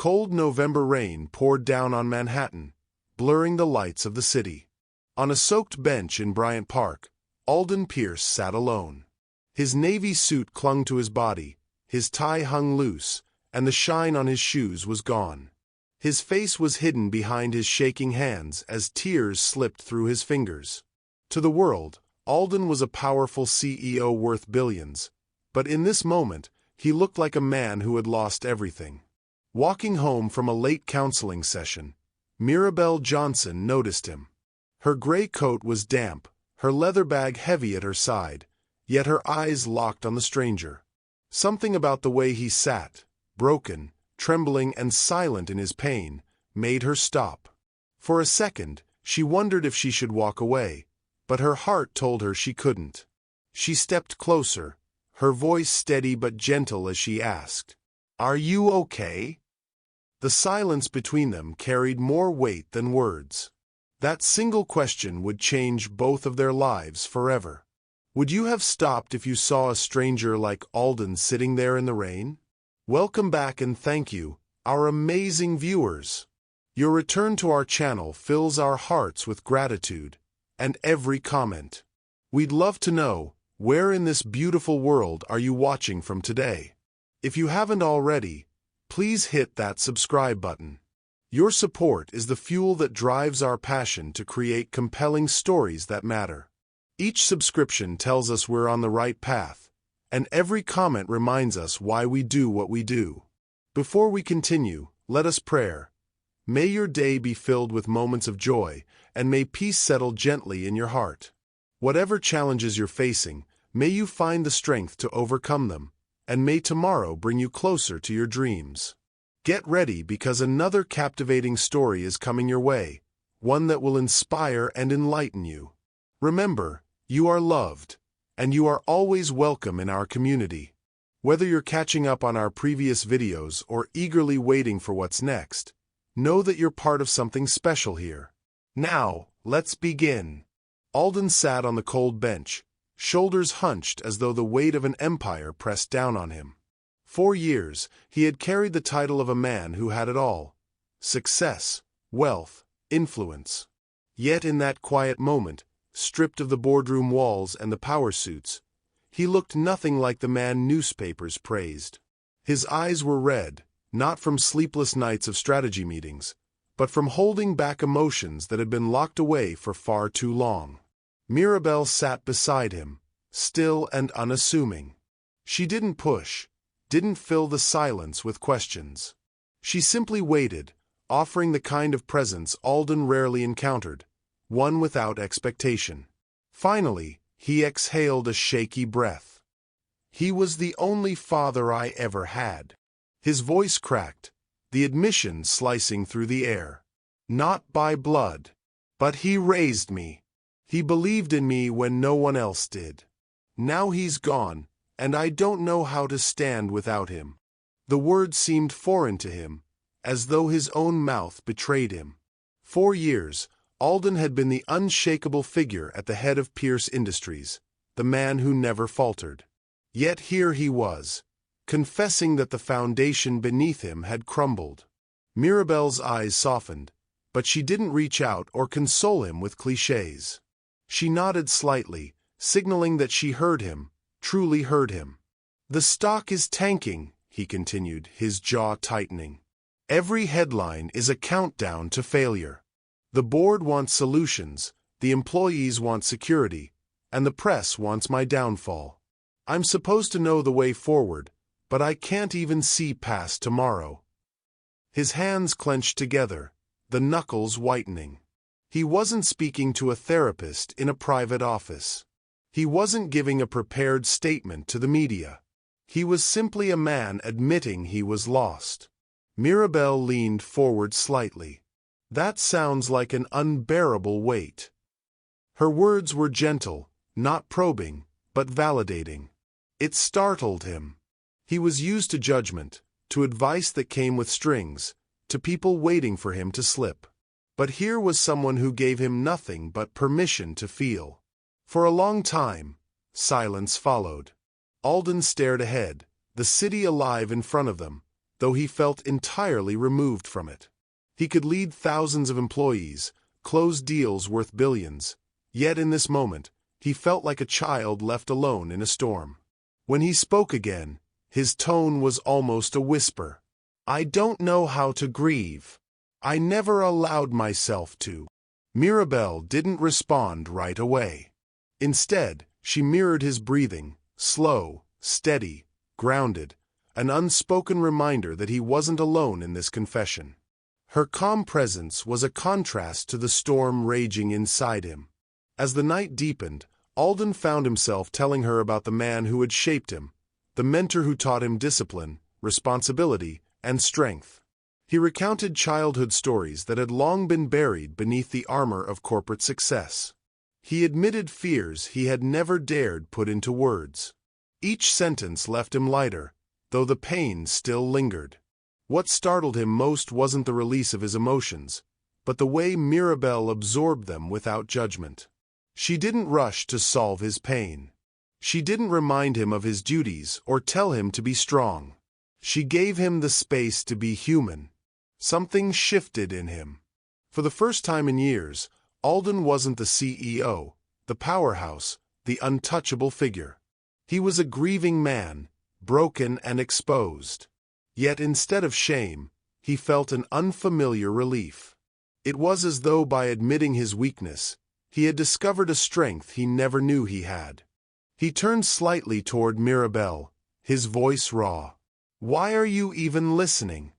cold November rain poured down on Manhattan, blurring the lights of the city. On a soaked bench in Bryant Park, Alden Pierce sat alone. His navy suit clung to his body, his tie hung loose, and the shine on his shoes was gone. His face was hidden behind his shaking hands as tears slipped through his fingers. To the world, Alden was a powerful CEO worth billions, but in this moment, he looked like a man who had lost everything. Walking home from a late counseling session, Mirabelle Johnson noticed him. Her gray coat was damp, her leather bag heavy at her side, yet her eyes locked on the stranger. Something about the way he sat, broken, trembling and silent in his pain, made her stop. For a second, she wondered if she should walk away, but her heart told her she couldn't. She stepped closer, her voice steady but gentle as she asked, "Are you okay?" The silence between them carried more weight than words. That single question would change both of their lives forever. Would you have stopped if you saw a stranger like Alden sitting there in the rain? Welcome back and thank you, our amazing viewers. Your return to our channel fills our hearts with gratitude, and every comment. We'd love to know, where in this beautiful world are you watching from today? If you haven't already, please hit that subscribe button. Your support is the fuel that drives our passion to create compelling stories that matter. Each subscription tells us we're on the right path, and every comment reminds us why we do what we do. Before we continue, let us pray. May your day be filled with moments of joy, and may peace settle gently in your heart. Whatever challenges you're facing, may you find the strength to overcome them, and may tomorrow bring you closer to your dreams. Get ready because another captivating story is coming your way, one that will inspire and enlighten you. Remember, you are loved, and you are always welcome in our community. Whether you're catching up on our previous videos or eagerly waiting for what's next, know that you're part of something special here. Now, let's begin. Alden sat on the cold bench, shoulders hunched as though the weight of an empire pressed down on him. For years, he had carried the title of a man who had it all: success, wealth, influence. Yet in that quiet moment, stripped of the boardroom walls and the power suits, he looked nothing like the man newspapers praised. His eyes were red, not from sleepless nights of strategy meetings, but from holding back emotions that had been locked away for far too long. Mirabelle sat beside him, still and unassuming. She didn't push, didn't fill the silence with questions. She simply waited, offering the kind of presence Alden rarely encountered, one without expectation. Finally, he exhaled a shaky breath. "He was the only father I ever had." His voice cracked, the admission slicing through the air. "Not by blood, but he raised me. He believed in me when no one else did. Now he's gone, and I don't know how to stand without him." The words seemed foreign to him, as though his own mouth betrayed him. For years, Alden had been the unshakable figure at the head of Pierce Industries, the man who never faltered. Yet here he was, confessing that the foundation beneath him had crumbled. Mirabelle's eyes softened, but she didn't reach out or console him with clichés. She nodded slightly, signaling that she heard him, truly heard him. "The stock is tanking," he continued, his jaw tightening. "Every headline is a countdown to failure. The board wants solutions, the employees want security, and the press wants my downfall. I'm supposed to know the way forward, but I can't even see past tomorrow." His hands clenched together, the knuckles whitening. He wasn't speaking to a therapist in a private office. He wasn't giving a prepared statement to the media. He was simply a man admitting he was lost. Mirabelle leaned forward slightly. "That sounds like an unbearable weight." Her words were gentle, not probing, but validating. It startled him. He was used to judgment, to advice that came with strings, to people waiting for him to slip. But here was someone who gave him nothing but permission to feel. For a long time, silence followed. Alden stared ahead, the city alive in front of them, though he felt entirely removed from it. He could lead thousands of employees, close deals worth billions, yet in this moment, he felt like a child left alone in a storm. When he spoke again, his tone was almost a whisper. "I don't know how to grieve. I never allowed myself to." Mirabelle didn't respond right away. Instead, she mirrored his breathing, slow, steady, grounded, an unspoken reminder that he wasn't alone in this confession. Her calm presence was a contrast to the storm raging inside him. As the night deepened, Alden found himself telling her about the man who had shaped him, the mentor who taught him discipline, responsibility, and strength. He recounted childhood stories that had long been buried beneath the armor of corporate success. He admitted fears he had never dared put into words. Each sentence left him lighter, though the pain still lingered. What startled him most wasn't the release of his emotions, but the way Mirabelle absorbed them without judgment. She didn't rush to solve his pain. She didn't remind him of his duties or tell him to be strong. She gave him the space to be human. Something shifted in him. For the first time in years, Alden wasn't the CEO, the powerhouse, the untouchable figure. He was a grieving man, broken and exposed. Yet instead of shame, he felt an unfamiliar relief. It was as though by admitting his weakness, he had discovered a strength he never knew he had. He turned slightly toward Mirabelle, his voice raw. "Why are you even listening?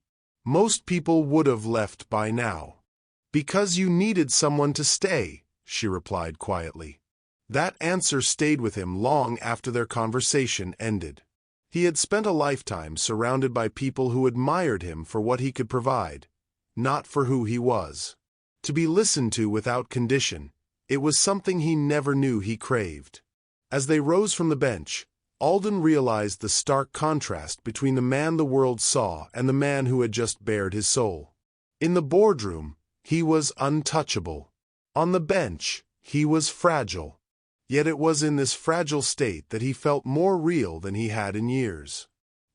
Most people would have left by now." "Because you needed someone to stay," she replied quietly. That answer stayed with him long after their conversation ended. He had spent a lifetime surrounded by people who admired him for what he could provide, not for who he was. To be listened to without condition, it was something he never knew he craved. As they rose from the bench, Alden realized the stark contrast between the man the world saw and the man who had just bared his soul. In the boardroom, he was untouchable. On the bench, he was fragile. Yet it was in this fragile state that he felt more real than he had in years.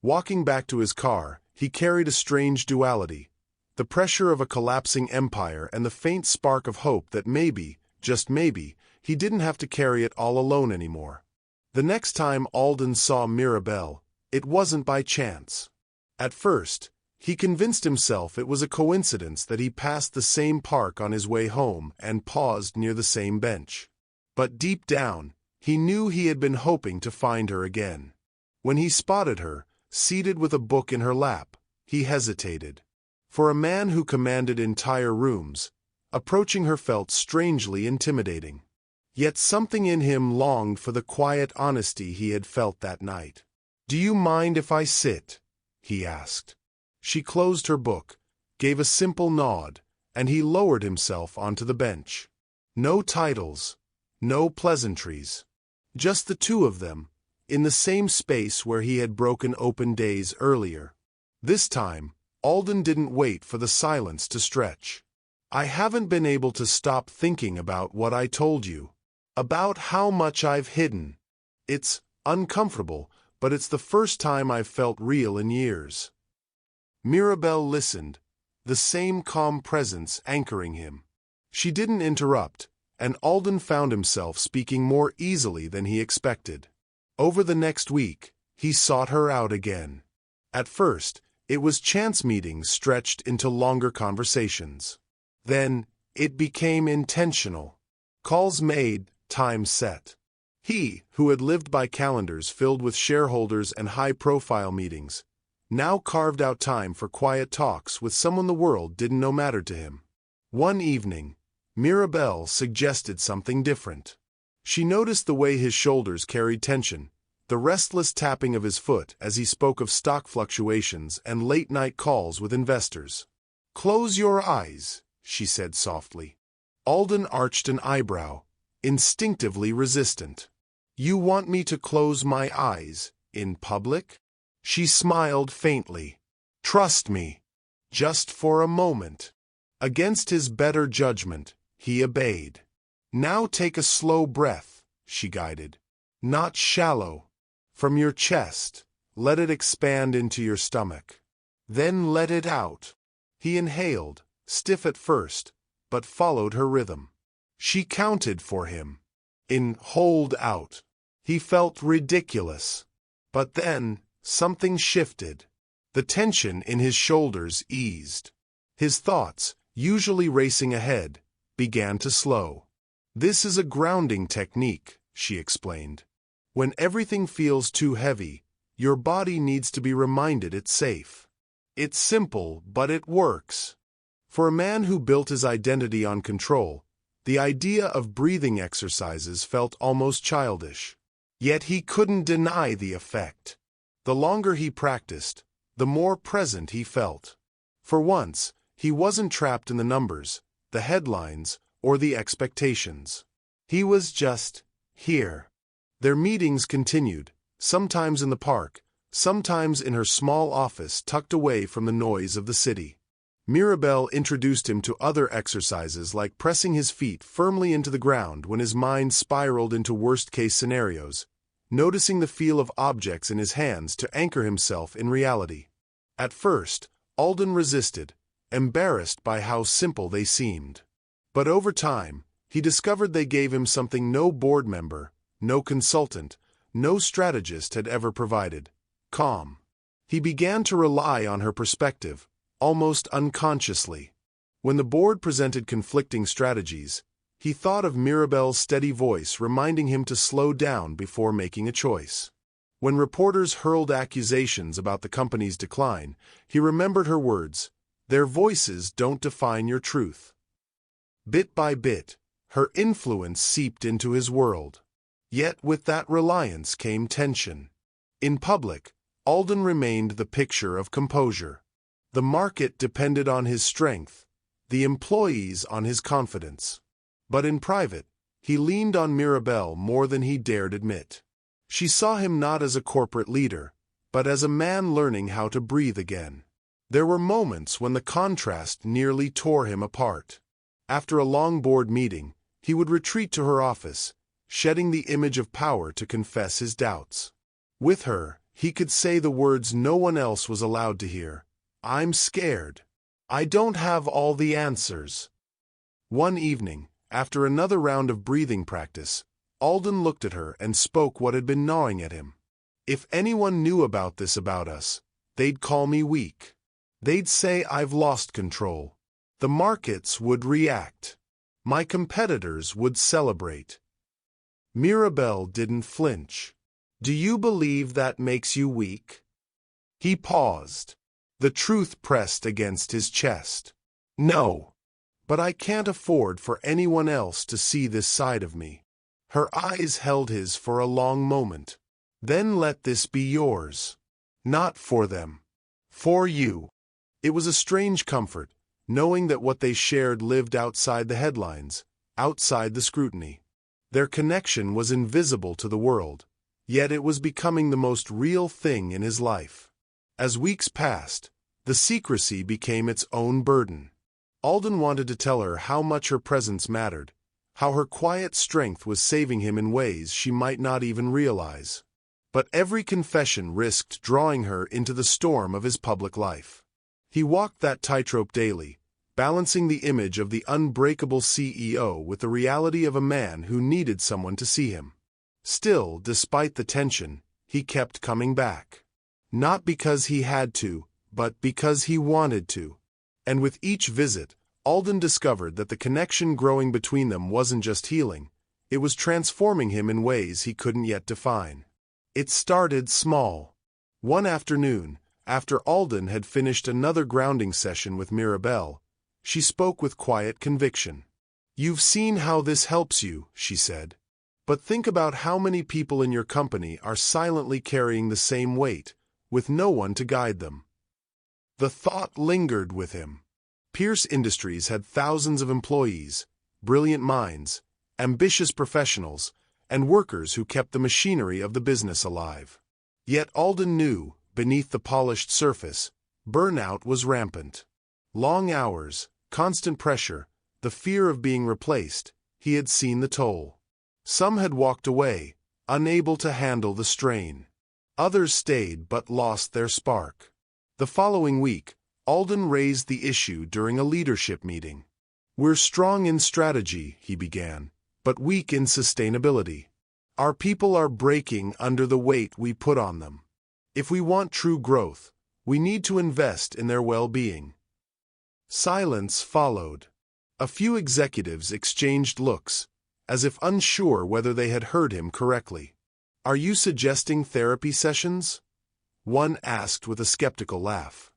Walking back to his car, he carried a strange duality, the pressure of a collapsing empire and the faint spark of hope that maybe, just maybe, he didn't have to carry it all alone anymore. The next time Alden saw Mirabelle, it wasn't by chance. At first, he convinced himself it was a coincidence that he passed the same park on his way home and paused near the same bench. But deep down, he knew he had been hoping to find her again. When he spotted her, seated with a book in her lap, he hesitated. For a man who commanded entire rooms, approaching her felt strangely intimidating. Yet something in him longed for the quiet honesty he had felt that night. "Do you mind if I sit?" he asked. She closed her book, gave a simple nod, and he lowered himself onto the bench. No titles, no pleasantries. Just the two of them, in the same space where he had broken open days earlier. This time, Alden didn't wait for the silence to stretch. "I haven't been able to stop thinking about what I told you. About how much I've hidden. It's uncomfortable, but it's the first time I've felt real in years." Mirabelle listened, the same calm presence anchoring him. She didn't interrupt, and Alden found himself speaking more easily than he expected. Over the next week, he sought her out again. At first, it was chance meetings stretched into longer conversations. Then, it became intentional. Calls made, time set. He, who had lived by calendars filled with shareholders and high-profile meetings, now carved out time for quiet talks with someone the world didn't know mattered to him. One evening, Mirabelle suggested something different. She noticed the way his shoulders carried tension, the restless tapping of his foot as he spoke of stock fluctuations and late-night calls with investors. "Close your eyes," she said softly. Alden arched an eyebrow, instinctively resistant. "You want me to close my eyes, in public?" She smiled faintly. "Trust me. Just for a moment." Against his better judgment, he obeyed. "Now take a slow breath," she guided. "Not shallow. From your chest, let it expand into your stomach. Then let it out. He inhaled, stiff at first, but followed her rhythm. She counted for him. In hold out. He felt ridiculous. But then, something shifted. The tension in his shoulders eased. His thoughts, usually racing ahead, began to slow. This is a grounding technique, she explained. When everything feels too heavy, your body needs to be reminded it's safe. It's simple, but it works. For a man who built his identity on control, the idea of breathing exercises felt almost childish. Yet he couldn't deny the effect. The longer he practiced, the more present he felt. For once, he wasn't trapped in the numbers, the headlines, or the expectations. He was just here. Their meetings continued, sometimes in the park, sometimes in her small office tucked away from the noise of the city. Mirabelle introduced him to other exercises like pressing his feet firmly into the ground when his mind spiraled into worst-case scenarios, noticing the feel of objects in his hands to anchor himself in reality. At first, Alden resisted, embarrassed by how simple they seemed. But over time, he discovered they gave him something no board member, no consultant, no strategist had ever provided: calm. He began to rely on her perspective, almost unconsciously. When the board presented conflicting strategies, he thought of Mirabelle's steady voice reminding him to slow down before making a choice. When reporters hurled accusations about the company's decline, he remembered her words: "Their voices don't define your truth." Bit by bit, her influence seeped into his world. Yet with that reliance came tension. In public, Alden remained the picture of composure. The market depended on his strength, the employees on his confidence. But in private, he leaned on Mirabelle more than he dared admit. She saw him not as a corporate leader, but as a man learning how to breathe again. There were moments when the contrast nearly tore him apart. After a long board meeting, he would retreat to her office, shedding the image of power to confess his doubts. With her, he could say the words no one else was allowed to hear: "I'm scared. I don't have all the answers." One evening, after another round of breathing practice, Alden looked at her and spoke what had been gnawing at him. "If anyone knew about this about us, they'd call me weak. They'd say I've lost control. The markets would react. My competitors would celebrate." Mirabelle didn't flinch. "Do you believe that makes you weak?" He paused. The truth pressed against his chest. "No. But I can't afford for anyone else to see this side of me." Her eyes held his for a long moment. "Then let this be yours. Not for them. For you." It was a strange comfort, knowing that what they shared lived outside the headlines, outside the scrutiny. Their connection was invisible to the world, yet it was becoming the most real thing in his life. As weeks passed, the secrecy became its own burden. Alden wanted to tell her how much her presence mattered, how her quiet strength was saving him in ways she might not even realize. But every confession risked drawing her into the storm of his public life. He walked that tightrope daily, balancing the image of the unbreakable CEO with the reality of a man who needed someone to see him. Still, despite the tension, he kept coming back. Not because he had to, but because he wanted to. And with each visit, Alden discovered that the connection growing between them wasn't just healing, it was transforming him in ways he couldn't yet define. It started small. One afternoon, after Alden had finished another grounding session with Mirabelle, she spoke with quiet conviction. "You've seen how this helps you," she said. "But think about how many people in your company are silently carrying the same weight, with no one to guide them." The thought lingered with him. Pierce Industries had thousands of employees, brilliant minds, ambitious professionals, and workers who kept the machinery of the business alive. Yet Alden knew, beneath the polished surface, burnout was rampant. Long hours, constant pressure, the fear of being replaced, he had seen the toll. Some had walked away, unable to handle the strain. Others stayed but lost their spark. The following week, Alden raised the issue during a leadership meeting. "We're strong in strategy," he began, "but weak in sustainability. Our people are breaking under the weight we put on them. If we want true growth, we need to invest in their well-being." Silence followed. A few executives exchanged looks, as if unsure whether they had heard him correctly. "Are you suggesting therapy sessions?" one asked with a skeptical laugh.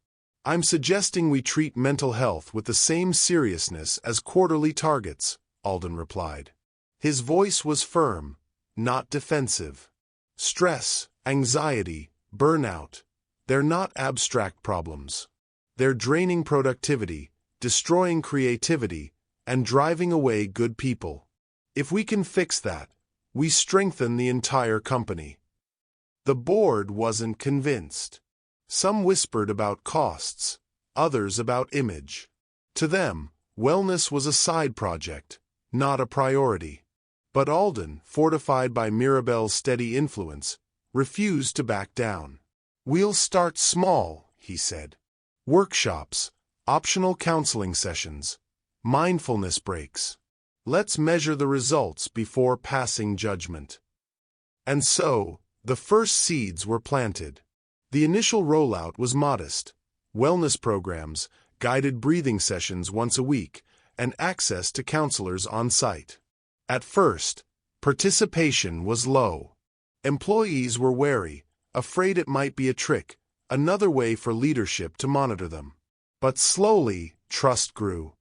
"I'm suggesting we treat mental health with the same seriousness as quarterly targets," Alden replied. His voice was firm, not defensive. Stress, anxiety, burnout, they're not abstract problems. They're draining productivity, destroying creativity, and driving away good people. If we can fix that, we strengthen the entire company. The board wasn't convinced. Some whispered about costs, others about image. To them, wellness was a side project, not a priority. But Alden, fortified by Mirabelle's steady influence, refused to back down. "We'll start small," he said. "Workshops, optional counseling sessions, mindfulness breaks. Let's measure the results before passing judgment." And so, the first seeds were planted. The initial rollout was modest: wellness programs, guided breathing sessions once a week, and access to counselors on site. At first, participation was low. Employees were wary, afraid it might be a trick, another way for leadership to monitor them. But slowly, trust grew.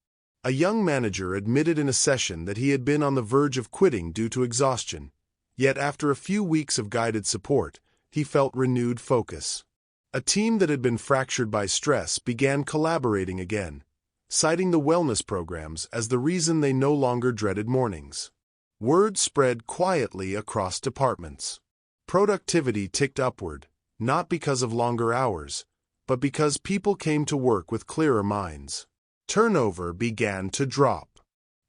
A young manager admitted in a session that he had been on the verge of quitting due to exhaustion. Yet after a few weeks of guided support, he felt renewed focus. A team that had been fractured by stress began collaborating again, citing the wellness programs as the reason they no longer dreaded mornings. Word spread quietly across departments. Productivity ticked upward, not because of longer hours, but because people came to work with clearer minds. Turnover began to drop.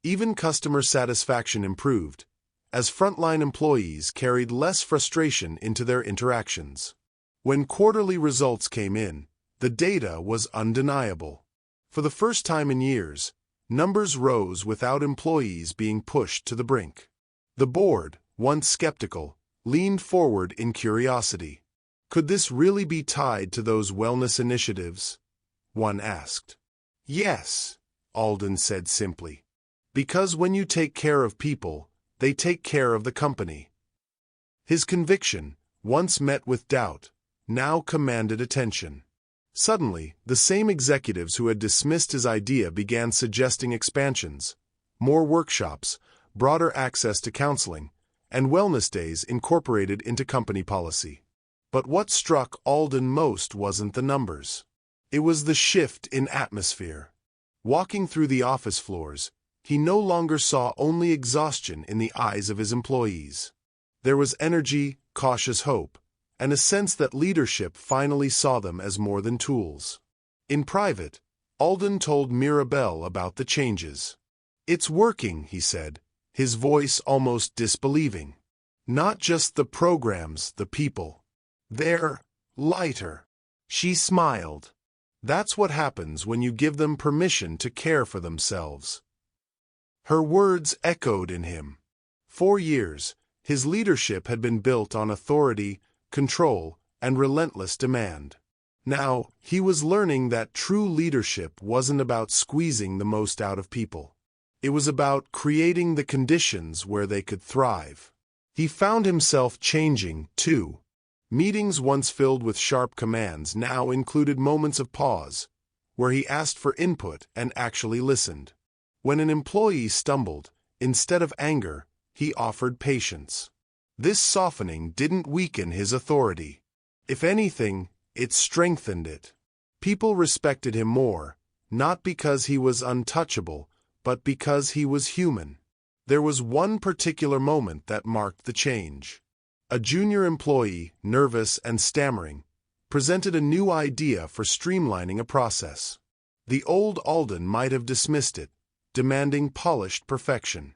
Even customer satisfaction improved, as frontline employees carried less frustration into their interactions. When quarterly results came in, the data was undeniable. For the first time in years, numbers rose without employees being pushed to the brink. The board, once skeptical, leaned forward in curiosity. Could this really be tied to those wellness initiatives? One asked. "Yes," Alden said simply. "Because when you take care of people, they take care of the company." His conviction, once met with doubt, now commanded attention. Suddenly, the same executives who had dismissed his idea began suggesting expansions, more workshops, broader access to counseling, and wellness days incorporated into company policy. But what struck Alden most wasn't the numbers. It was the shift in atmosphere. Walking through the office floors, he no longer saw only exhaustion in the eyes of his employees. There was energy, cautious hope, and a sense that leadership finally saw them as more than tools. In private, Alden told Mirabelle about the changes. "It's working," he said, his voice almost disbelieving. "Not just the programs, the people. They're lighter." She smiled. "That's what happens when you give them permission to care for themselves." Her words echoed in him. 4 years, his leadership had been built on authority, control, and relentless demand. Now, he was learning that true leadership wasn't about squeezing the most out of people. It was about creating the conditions where they could thrive. He found himself changing, too. Meetings once filled with sharp commands now included moments of pause, where he asked for input and actually listened. When an employee stumbled, instead of anger, he offered patience. This softening didn't weaken his authority. If anything, it strengthened it. People respected him more, not because he was untouchable, but because he was human. There was one particular moment that marked the change. A junior employee, nervous and stammering, presented a new idea for streamlining a process. The old Alden might have dismissed it, demanding polished perfection.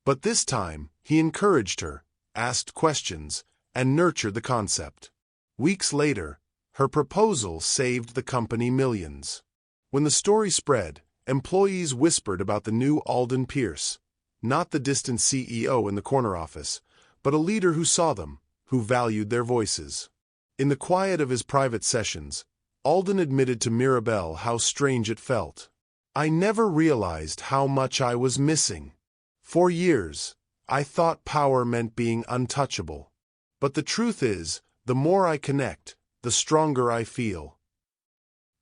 But this time, he encouraged her, asked questions, and nurtured the concept. Weeks later, Her proposal saved the company millions. When the story spread, employees whispered about the new Alden Pierce, not the distant CEO in the corner office, but a leader who saw them, who valued their voices. In the quiet of his private sessions, Alden admitted to Mirabelle how strange it felt. "I never realized how much I was missing. For years, I thought power meant being untouchable. But the truth is, the more I connect, the stronger I feel."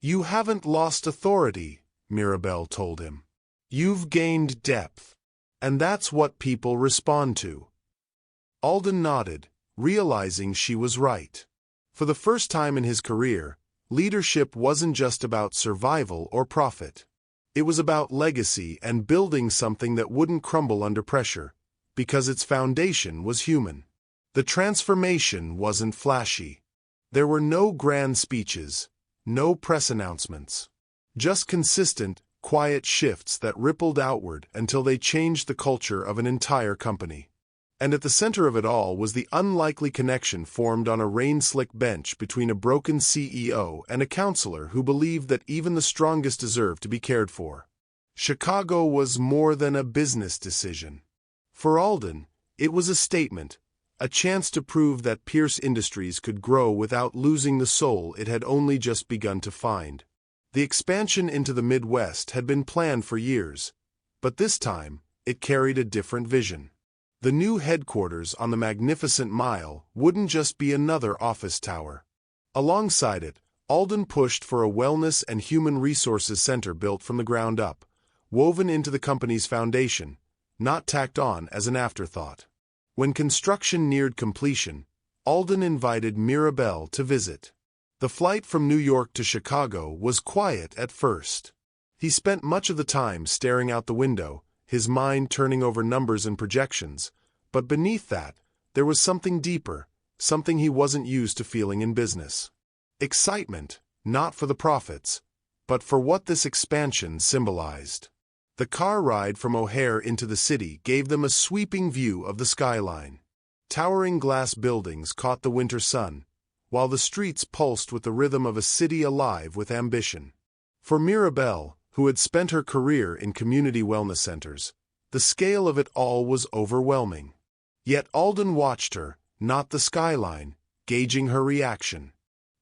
"You haven't lost authority," Mirabelle told him. "You've gained depth. And that's what people respond to." Alden nodded, realizing she was right. For the first time in his career, leadership wasn't just about survival or profit. It was about legacy and building something that wouldn't crumble under pressure, because its foundation was human. The transformation wasn't flashy. There were no grand speeches, no press announcements. Just consistent, quiet shifts that rippled outward until they changed the culture of an entire company. And at the center of it all was the unlikely connection formed on a rain-slick bench between a broken CEO and a counselor who believed that even the strongest deserved to be cared for. Chicago was more than a business decision. For Alden, it was a statement, a chance to prove that Pierce Industries could grow without losing the soul it had only just begun to find. The expansion into the Midwest had been planned for years, but this time, it carried a different vision. The new headquarters on the Magnificent Mile wouldn't just be another office tower. Alongside it, Alden pushed for a wellness and human resources center built from the ground up, woven into the company's foundation, not tacked on as an afterthought. When construction neared completion, Alden invited Mirabelle to visit. The flight from New York to Chicago was quiet at first. He spent much of the time staring out the window, his mind turning over numbers and projections, but beneath that, there was something deeper, something he wasn't used to feeling in business. Excitement, not for the profits, but for what this expansion symbolized. The car ride from O'Hare into the city gave them a sweeping view of the skyline. Towering glass buildings caught the winter sun, while the streets pulsed with the rhythm of a city alive with ambition. For Mirabelle, who had spent her career in community wellness centers, the scale of it all was overwhelming. Yet Alden watched her, not the skyline, gauging her reaction.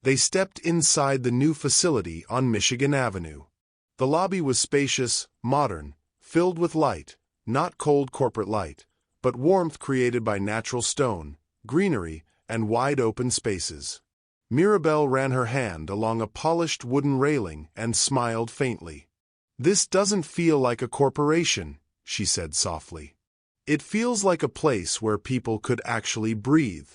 They stepped inside the new facility on Michigan Avenue. The lobby was spacious, modern, filled with light, not cold corporate light, but warmth created by natural stone, greenery, and wide-open spaces. Mirabelle ran her hand along a polished wooden railing and smiled faintly. "This doesn't feel like a corporation," she said softly. "It feels like a place where people could actually breathe."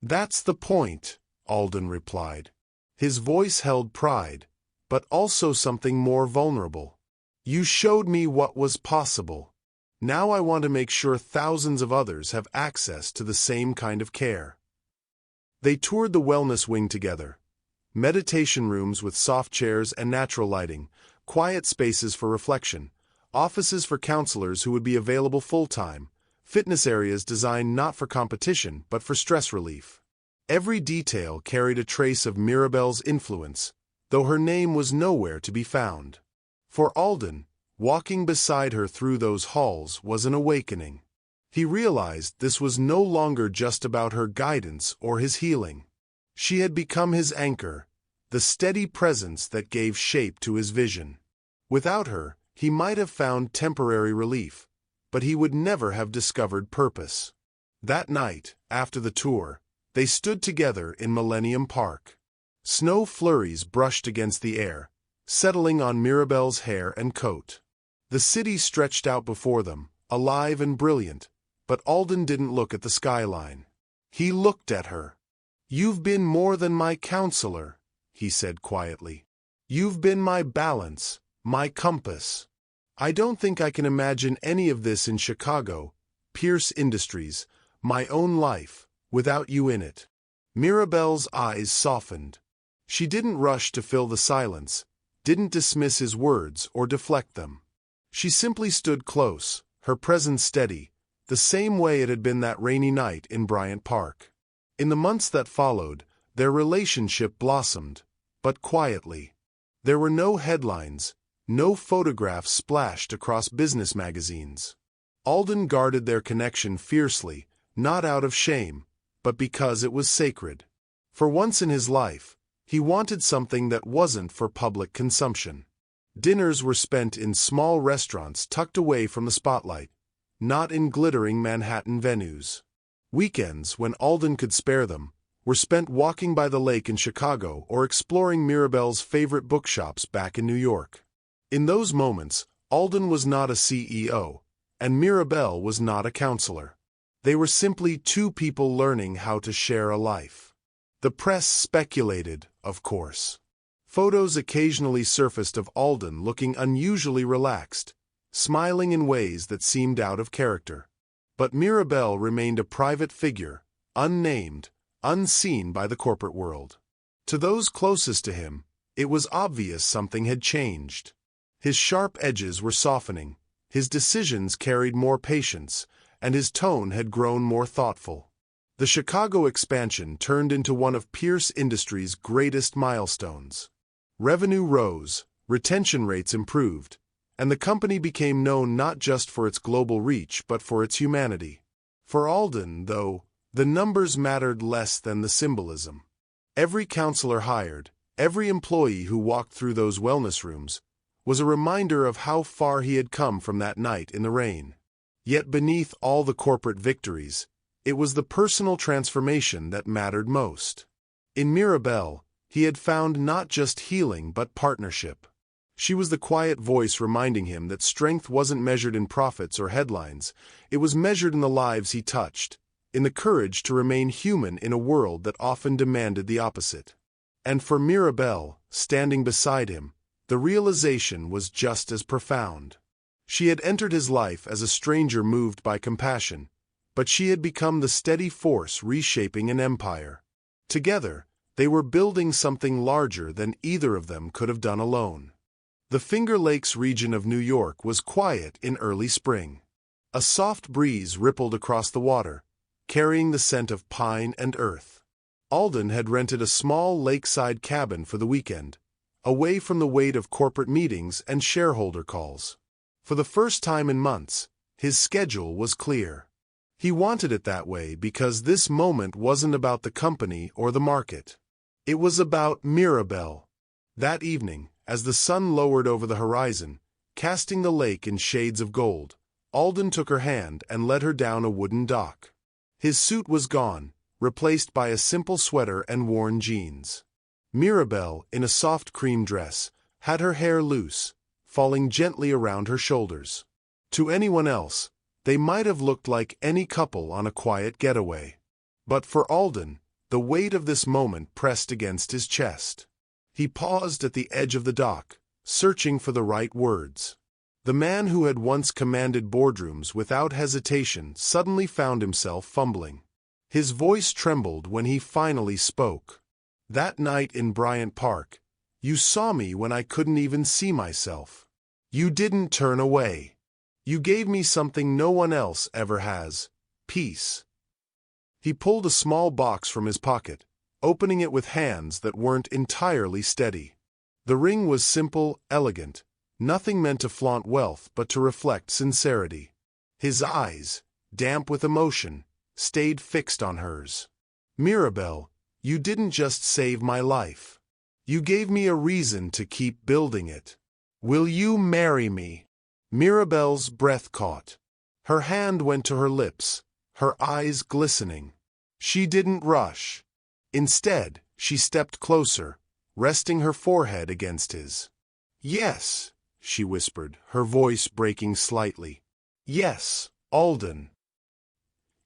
"That's the point," Alden replied. His voice held pride, but also something more vulnerable. "You showed me what was possible. Now I want to make sure thousands of others have access to the same kind of care." They toured the wellness wing together. Meditation rooms with soft chairs and natural lighting, quiet spaces for reflection, offices for counselors who would be available full-time, fitness areas designed not for competition but for stress relief. Every detail carried a trace of Mirabelle's influence, though her name was nowhere to be found. For Alden, walking beside her through those halls was an awakening. He realized this was no longer just about her guidance or his healing. She had become his anchor, the steady presence that gave shape to his vision. Without her, he might have found temporary relief, but he would never have discovered purpose. That night, after the tour, they stood together in Millennium Park. Snow flurries brushed against the air, settling on Mirabelle's hair and coat. The city stretched out before them, alive and brilliant, but Alden didn't look at the skyline. He looked at her. "You've been more than my counselor," he said quietly. "You've been my balance, my compass. I don't think I can imagine any of this in Chicago, Pierce Industries, my own life, without you in it." Mirabelle's eyes softened. She didn't rush to fill the silence, didn't dismiss his words or deflect them. She simply stood close, her presence steady, the same way it had been that rainy night in Bryant Park. In the months that followed, Their relationship blossomed, but quietly. There were no headlines, no photographs splashed across business magazines. Alden guarded their connection fiercely, not out of shame, but because it was sacred. For once in his life, he wanted something that wasn't for public consumption. Dinners were spent in small restaurants tucked away from the spotlight, not in glittering Manhattan venues. Weekends, when Alden could spare them, were spent walking by the lake in Chicago or exploring Mirabelle's favorite bookshops back in New York. In those moments, Alden was not a CEO, and Mirabelle was not a counselor. They were simply two people learning how to share a life. The press speculated, of course. Photos occasionally surfaced of Alden looking unusually relaxed, smiling in ways that seemed out of character. But Mirabelle remained a private figure, unnamed, unseen by the corporate world. To those closest to him, it was obvious something had changed. His sharp edges were softening, his decisions carried more patience, and his tone had grown more thoughtful. The Chicago expansion turned into one of Pierce Industries' greatest milestones. Revenue rose, retention rates improved, and the company became known not just for its global reach but for its humanity. For Alden, though, the numbers mattered less than the symbolism. Every counselor hired, every employee who walked through those wellness rooms, was a reminder of how far he had come from that night in the rain. Yet beneath all the corporate victories, it was the personal transformation that mattered most. In Mirabelle, he had found not just healing but partnership. She was the quiet voice reminding him that strength wasn't measured in profits or headlines, it was measured in the lives he touched, in the courage to remain human in a world that often demanded the opposite. And for Mirabelle, standing beside him, the realization was just as profound. She had entered his life as a stranger moved by compassion, but she had become the steady force reshaping an empire. Together, they were building something larger than either of them could have done alone. The Finger Lakes region of New York was quiet in early spring. A soft breeze rippled across the water, carrying the scent of pine and earth. Alden had rented a small lakeside cabin for the weekend, away from the weight of corporate meetings and shareholder calls. For the first time in months, his schedule was clear. He wanted it that way because this moment wasn't about the company or the market. It was about Mirabelle. That evening, as the sun lowered over the horizon, casting the lake in shades of gold, Alden took her hand and led her down a wooden dock. His suit was gone, replaced by a simple sweater and worn jeans. Mirabelle, in a soft cream dress, had her hair loose, falling gently around her shoulders. To anyone else, they might have looked like any couple on a quiet getaway. But for Alden, the weight of this moment pressed against his chest. He paused at the edge of the dock, searching for the right words. The man who had once commanded boardrooms without hesitation suddenly found himself fumbling. His voice trembled when he finally spoke. "That night in Bryant Park, you saw me when I couldn't even see myself. You didn't turn away. You gave me something no one else ever has: peace." He pulled a small box from his pocket, opening it with hands that weren't entirely steady. The ring was simple, elegant, nothing meant to flaunt wealth but to reflect sincerity. His eyes, damp with emotion, stayed fixed on hers. "Mirabelle, you didn't just save my life. You gave me a reason to keep building it. Will you marry me?" Mirabelle's breath caught. Her hand went to her lips, her eyes glistening. She didn't rush. Instead, she stepped closer, resting her forehead against his. "Yes," she whispered, her voice breaking slightly. "Yes, Alden."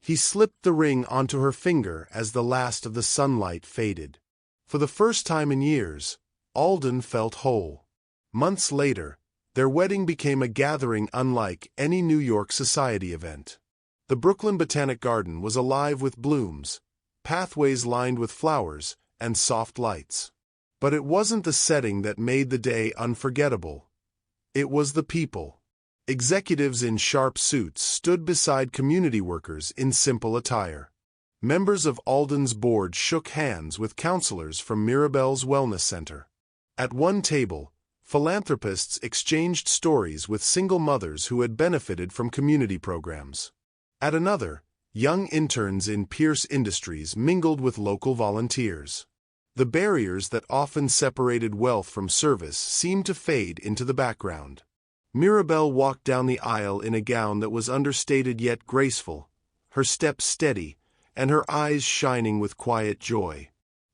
He slipped the ring onto her finger as the last of the sunlight faded. For the first time in years, Alden felt whole. Months later, their wedding became a gathering unlike any New York society event. The Brooklyn Botanic Garden was alive with blooms, pathways lined with flowers, and soft lights. But it wasn't the setting that made the day unforgettable. It was the people. Executives in sharp suits stood beside community workers in simple attire. Members of Alden's board shook hands with counselors from Mirabelle's Wellness Center. At one table, philanthropists exchanged stories with single mothers who had benefited from community programs. At another, young interns in Pierce Industries mingled with local volunteers. The barriers that often separated wealth from service seemed to fade into the background. Mirabelle walked down the aisle in a gown that was understated yet graceful, her step steady, and her eyes shining with quiet joy.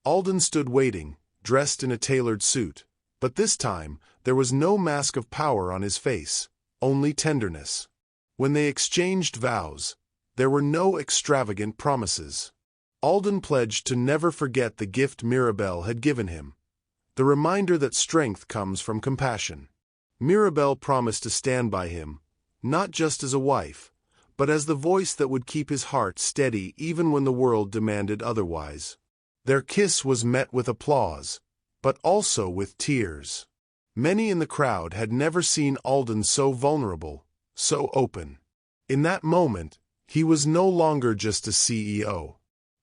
Alden stood waiting, dressed in a tailored suit, but this time there was no mask of power on his face, only tenderness. When they exchanged vows, there were no extravagant promises. Alden pledged to never forget the gift Mirabelle had given him, the reminder that strength comes from compassion. Mirabelle promised to stand by him, not just as a wife, but as the voice that would keep his heart steady even when the world demanded otherwise. Their kiss was met with applause, but also with tears. Many in the crowd had never seen Alden so vulnerable, so open. In that moment, he was no longer just a CEO.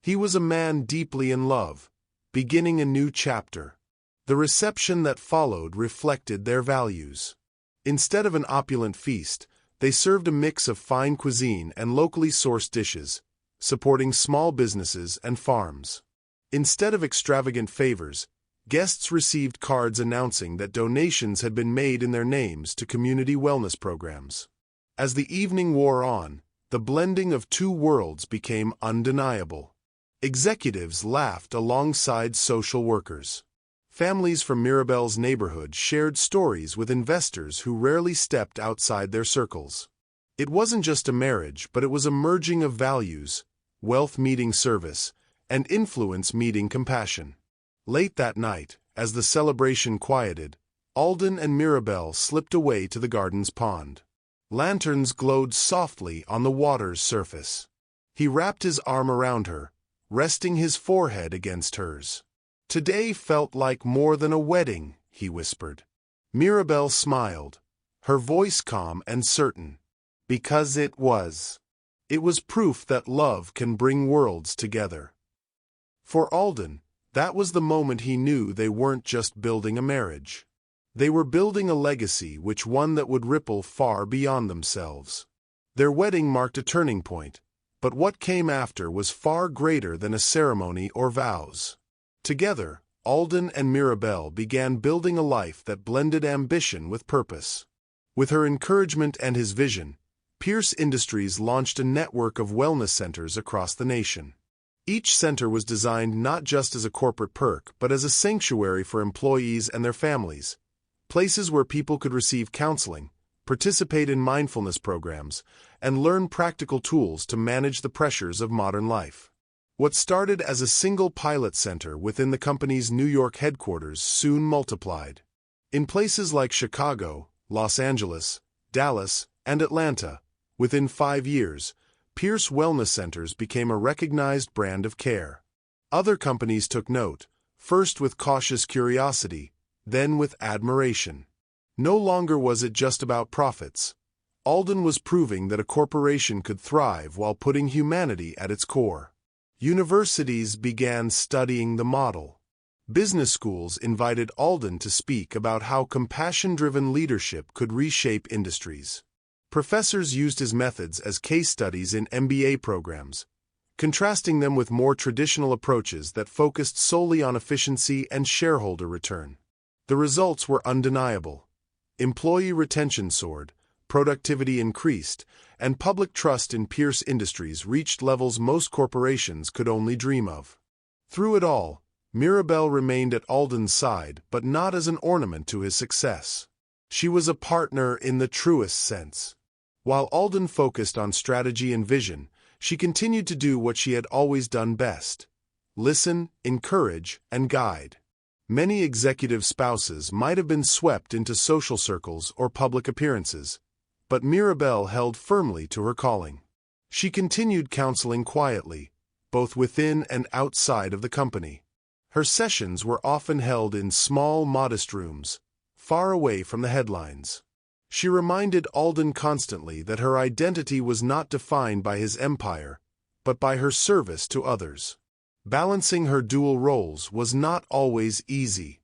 He was a man deeply in love, beginning a new chapter. The reception that followed reflected their values. Instead of an opulent feast, they served a mix of fine cuisine and locally sourced dishes, supporting small businesses and farms. Instead of extravagant favors, guests received cards announcing that donations had been made in their names to community wellness programs. As the evening wore on, the blending of two worlds became undeniable. Executives laughed alongside social workers. Families from Mirabelle's neighborhood shared stories with investors who rarely stepped outside their circles. It wasn't just a marriage, but it was a merging of values, wealth meeting service, and influence meeting compassion. Late that night, as the celebration quieted, Alden and Mirabelle slipped away to the garden's pond. Lanterns glowed softly on the water's surface. He wrapped his arm around her, resting his forehead against hers. "Today felt like more than a wedding," he whispered. Mirabelle smiled, her voice calm and certain. Because it was. It was proof that love can bring worlds together. For Alden, that was the moment he knew they weren't just building a marriage. They were building a legacy, one that would ripple far beyond themselves. Their wedding marked a turning point, but what came after was far greater than a ceremony or vows. Together, Alden and Mirabelle began building a life that blended ambition with purpose. With her encouragement and his vision, Pierce Industries launched a network of wellness centers across the nation. Each center was designed not just as a corporate perk, but as a sanctuary for employees and their families, places where people could receive counseling, participate in mindfulness programs, and learn practical tools to manage the pressures of modern life. What started as a single pilot center within the company's New York headquarters soon multiplied. In places like Chicago, Los Angeles, Dallas, and Atlanta, within 5 years, Pierce Wellness Centers became a recognized brand of care. Other companies took note, first with cautious curiosity, then with admiration. No longer was it just about profits. Alden was proving that a corporation could thrive while putting humanity at its core. Universities began studying the model. Business schools invited Alden to speak about how compassion-driven leadership could reshape industries. Professors used his methods as case studies in MBA programs, contrasting them with more traditional approaches that focused solely on efficiency and shareholder return. The results were undeniable. Employee retention soared, productivity increased, and public trust in Pierce Industries reached levels most corporations could only dream of. Through it all, Mirabelle remained at Alden's side, but not as an ornament to his success. She was a partner in the truest sense. While Alden focused on strategy and vision, she continued to do what she had always done best: listen, encourage, and guide. Many executive spouses might have been swept into social circles or public appearances, but Mirabelle held firmly to her calling. She continued counseling quietly, both within and outside of the company. Her sessions were often held in small, modest rooms, far away from the headlines. She reminded Alden constantly that her identity was not defined by his empire, but by her service to others. Balancing her dual roles was not always easy.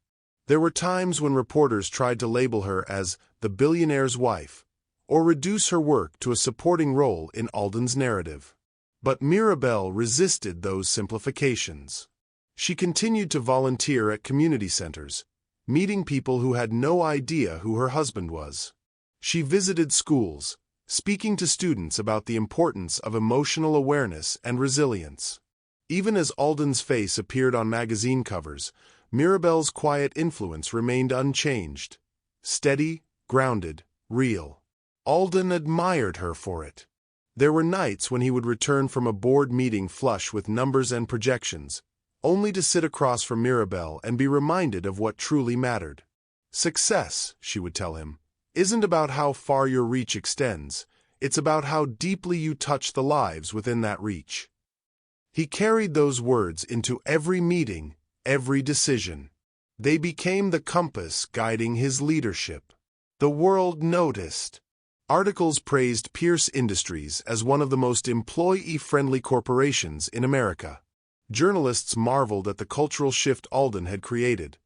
There were times when reporters tried to label her as the billionaire's wife, or reduce her work to a supporting role in Alden's narrative. But Mirabelle resisted those simplifications. She continued to volunteer at community centers, meeting people who had no idea who her husband was. She visited schools, speaking to students about the importance of emotional awareness and resilience. Even as Alden's face appeared on magazine covers, Mirabelle's quiet influence remained unchanged. Steady, grounded, real. Alden admired her for it. There were nights when he would return from a board meeting flush with numbers and projections, only to sit across from Mirabelle and be reminded of what truly mattered. Success, she would tell him, isn't about how far your reach extends, it's about how deeply you touch the lives within that reach. He carried those words into every meeting, every decision. They became the compass guiding his leadership. The world noticed. Articles praised Pierce Industries as one of the most employee-friendly corporations in America. Journalists marveled at the cultural shift Alden had created,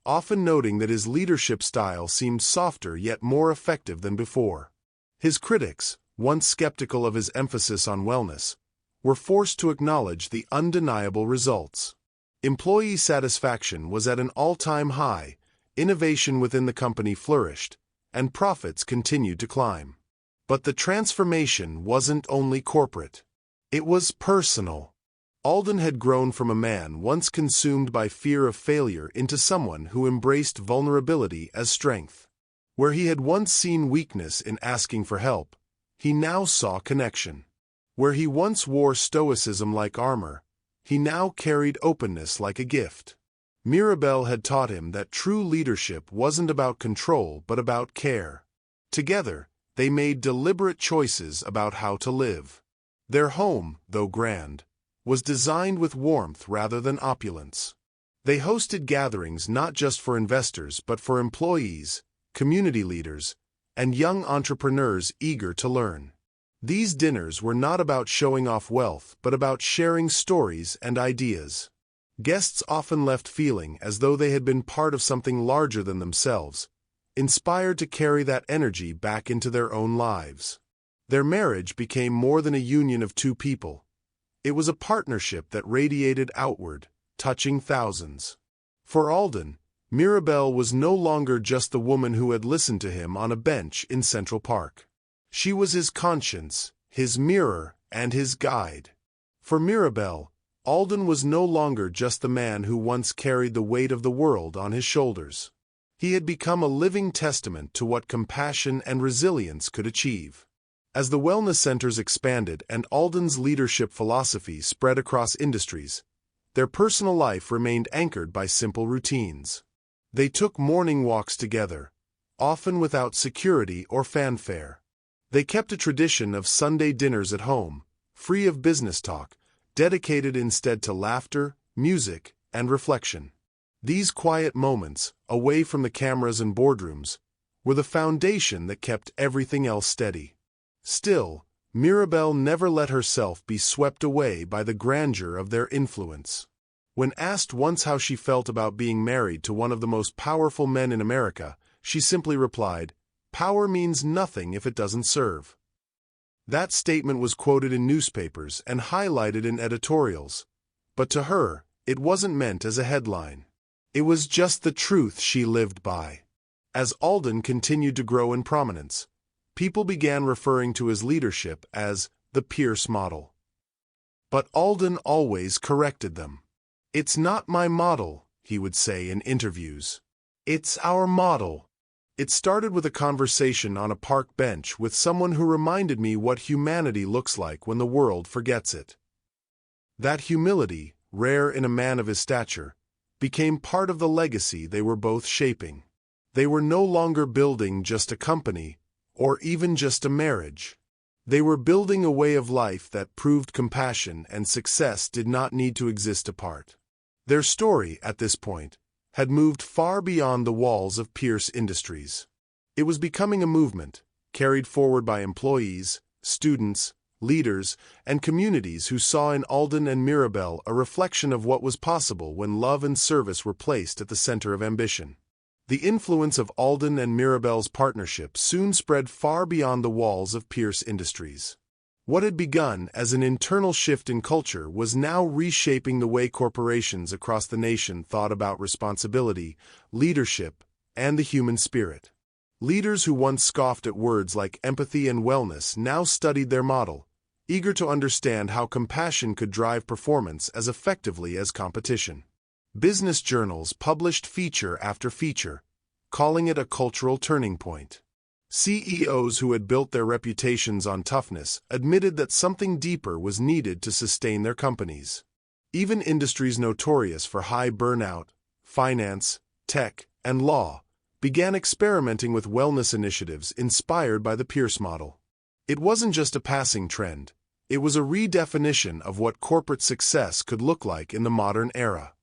often noting that his leadership style seemed softer yet more effective than before. His critics, once skeptical of his emphasis on wellness, were forced to acknowledge the undeniable results. Employee satisfaction was at an all-time high, innovation within the company flourished, and profits continued to climb. But the transformation wasn't only corporate. It was personal. Alden had grown from a man once consumed by fear of failure into someone who embraced vulnerability as strength. Where he had once seen weakness in asking for help, he now saw connection. Where he once wore stoicism like armor, he now carried openness like a gift. Mirabelle had taught him that true leadership wasn't about control but about care. Together, they made deliberate choices about how to live. Their home, though grand, was designed with warmth rather than opulence. They hosted gatherings not just for investors but for employees, community leaders, and young entrepreneurs eager to learn. These dinners were not about showing off wealth but about sharing stories and ideas. Guests often left feeling as though they had been part of something larger than themselves, inspired to carry that energy back into their own lives. Their marriage became more than a union of two people. It was a partnership that radiated outward, touching thousands. For Alden, Mirabelle was no longer just the woman who had listened to him on a bench in Central Park. She was his conscience, his mirror, and his guide. For Mirabelle, Alden was no longer just the man who once carried the weight of the world on his shoulders. He had become a living testament to what compassion and resilience could achieve. As the wellness centers expanded and Alden's leadership philosophy spread across industries, their personal life remained anchored by simple routines. They took morning walks together, often without security or fanfare. They kept a tradition of Sunday dinners at home, free of business talk, dedicated instead to laughter, music, and reflection. These quiet moments, away from the cameras and boardrooms, were the foundation that kept everything else steady. Still, Mirabelle never let herself be swept away by the grandeur of their influence. When asked once how she felt about being married to one of the most powerful men in America, she simply replied, "Power means nothing if it doesn't serve." That statement was quoted in newspapers and highlighted in editorials, but to her, it wasn't meant as a headline. It was just the truth she lived by. As Alden continued to grow in prominence, people began referring to his leadership as the Pierce model. But Alden always corrected them. "It's not my model," he would say in interviews. "It's our model." It started with a conversation on a park bench with someone who reminded me what humanity looks like when the world forgets it. That humility, rare in a man of his stature, became part of the legacy they were both shaping. They were no longer building just a company, or even just a marriage. They were building a way of life that proved compassion and success did not need to exist apart. Their story, at this point, had moved far beyond the walls of Pierce Industries. It was becoming a movement, carried forward by employees, students, leaders, and communities who saw in Alden and Mirabelle a reflection of what was possible when love and service were placed at the center of ambition. The influence of Alden and Mirabelle's partnership soon spread far beyond the walls of Pierce Industries. What had begun as an internal shift in culture was now reshaping the way corporations across the nation thought about responsibility, leadership, and the human spirit. Leaders who once scoffed at words like empathy and wellness now studied their model, eager to understand how compassion could drive performance as effectively as competition. Business journals published feature after feature, calling it a cultural turning point. CEOs who had built their reputations on toughness admitted that something deeper was needed to sustain their companies. Even industries notorious for high burnout, finance, tech, and law, began experimenting with wellness initiatives inspired by the Pierce model. It wasn't just a passing trend, it was a redefinition of what corporate success could look like in the modern era.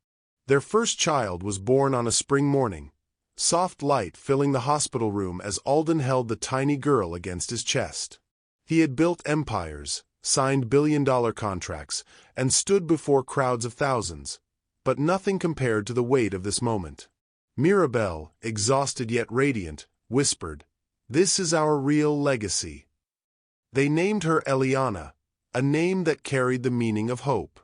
Their first child was born on a spring morning, soft light filling the hospital room as Alden held the tiny girl against his chest. He had built empires, signed billion-dollar contracts, and stood before crowds of thousands, but nothing compared to the weight of this moment. Mirabelle, exhausted yet radiant, whispered, "This is our real legacy." They named her Eliana, a name that carried the meaning of hope.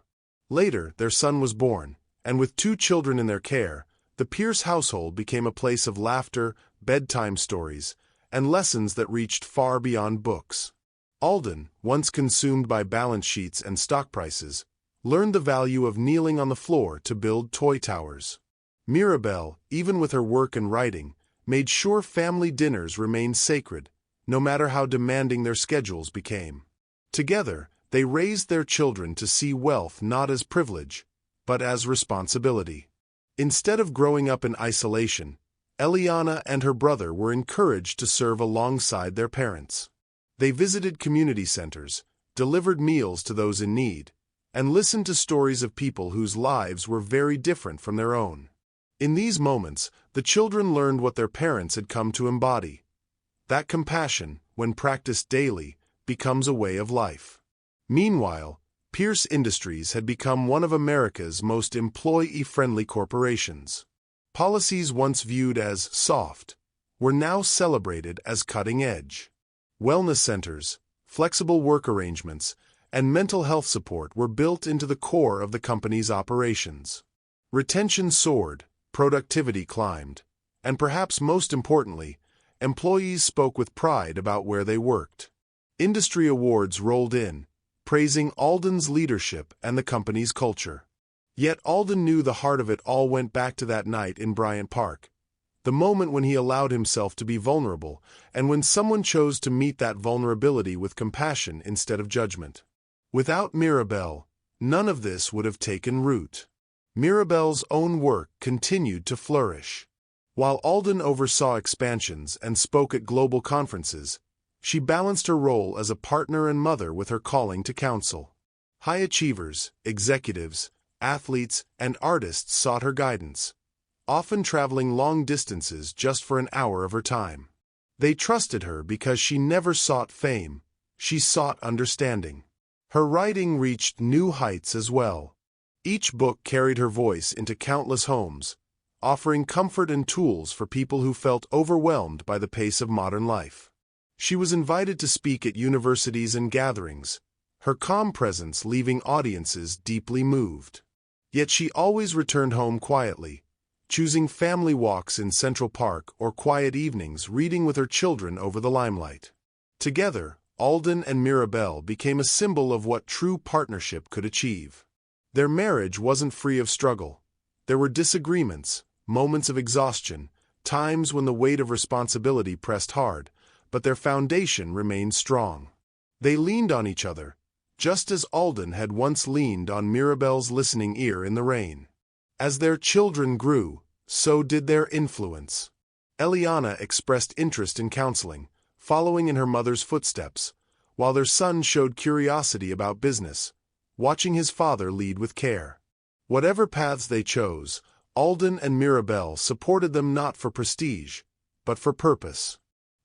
Later, their son was born, and with 2 children in their care, the Pierce household became a place of laughter, bedtime stories, and lessons that reached far beyond books. Alden, once consumed by balance sheets and stock prices, learned the value of kneeling on the floor to build toy towers. Mirabelle, even with her work and writing, made sure family dinners remained sacred, no matter how demanding their schedules became. Together, they raised their children to see wealth not as privilege, but as responsibility. Instead of growing up in isolation, Eliana and her brother were encouraged to serve alongside their parents. They visited community centers, delivered meals to those in need, and listened to stories of people whose lives were very different from their own. In these moments, the children learned what their parents had come to embody. That compassion, when practiced daily, becomes a way of life. Meanwhile, Pierce Industries had become one of America's most employee-friendly corporations. Policies once viewed as soft were now celebrated as cutting-edge. Wellness centers, flexible work arrangements, and mental health support were built into the core of the company's operations. Retention soared, productivity climbed, and perhaps most importantly, employees spoke with pride about where they worked. Industry awards rolled in, praising Alden's leadership and the company's culture. Yet Alden knew the heart of it all went back to that night in Bryant Park, the moment when he allowed himself to be vulnerable, and when someone chose to meet that vulnerability with compassion instead of judgment. Without Mirabelle, none of this would have taken root. Mirabelle's own work continued to flourish. While Alden oversaw expansions and spoke at global conferences, she balanced her role as a partner and mother with her calling to counsel. High achievers, executives, athletes, and artists sought her guidance, often traveling long distances just for an hour of her time. They trusted her because she never sought fame, she sought understanding. Her writing reached new heights as well. Each book carried her voice into countless homes, offering comfort and tools for people who felt overwhelmed by the pace of modern life. She was invited to speak at universities and gatherings, her calm presence leaving audiences deeply moved. Yet she always returned home quietly, choosing family walks in Central Park or quiet evenings reading with her children over the limelight. Together, Alden and Mirabelle became a symbol of what true partnership could achieve. Their marriage wasn't free of struggle. There were disagreements, moments of exhaustion, times when the weight of responsibility pressed hard, but their foundation remained strong. They leaned on each other, just as Alden had once leaned on Mirabelle's listening ear in the rain. As their children grew, so did their influence. Eliana expressed interest in counseling, following in her mother's footsteps, while their son showed curiosity about business, watching his father lead with care. Whatever paths they chose, Alden and Mirabelle supported them not for prestige, but for purpose.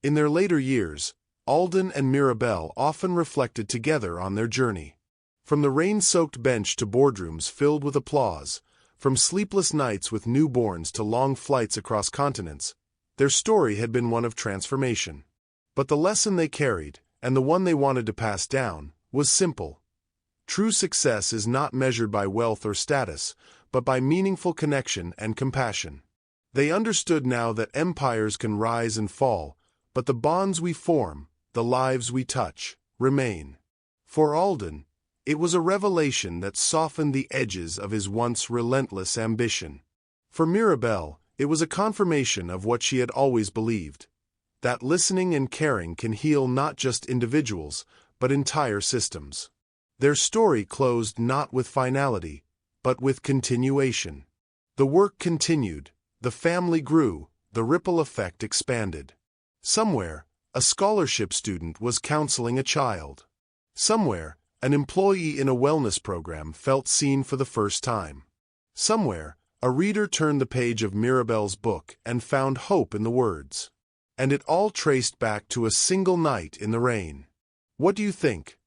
In their later years, Alden and Mirabelle often reflected together on their journey. From the rain-soaked bench to boardrooms filled with applause, from sleepless nights with newborns to long flights across continents, their story had been one of transformation. But the lesson they carried, and the one they wanted to pass down, was simple. True success is not measured by wealth or status, but by meaningful connection and compassion. They understood now that empires can rise and fall, but the bonds we form, the lives we touch, remain. For Alden, it was a revelation that softened the edges of his once relentless ambition. For Mirabelle, it was a confirmation of what she had always believed, that listening and caring can heal not just individuals, but entire systems. Their story closed not with finality, but with continuation. The work continued, the family grew, the ripple effect expanded. Somewhere, a scholarship student was counseling a child. Somewhere, an employee in a wellness program felt seen for the first time. Somewhere, a reader turned the page of Mirabelle's book and found hope in the words. And it all traced back to a single night in the rain. What do you think?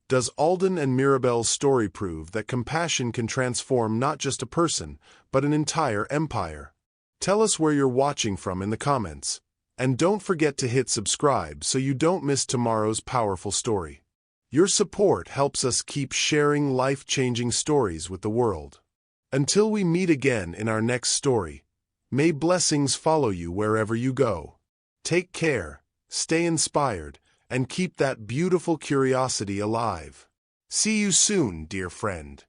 Does Alden and Mirabelle's story prove that compassion can transform not just a person, but an entire empire? Tell us where you're watching from in the comments. And don't forget to hit subscribe so you don't miss tomorrow's powerful story. Your support helps us keep sharing life-changing stories with the world. Until we meet again in our next story, may blessings follow you wherever you go. Take care, stay inspired, and keep that beautiful curiosity alive. See you soon, dear friend.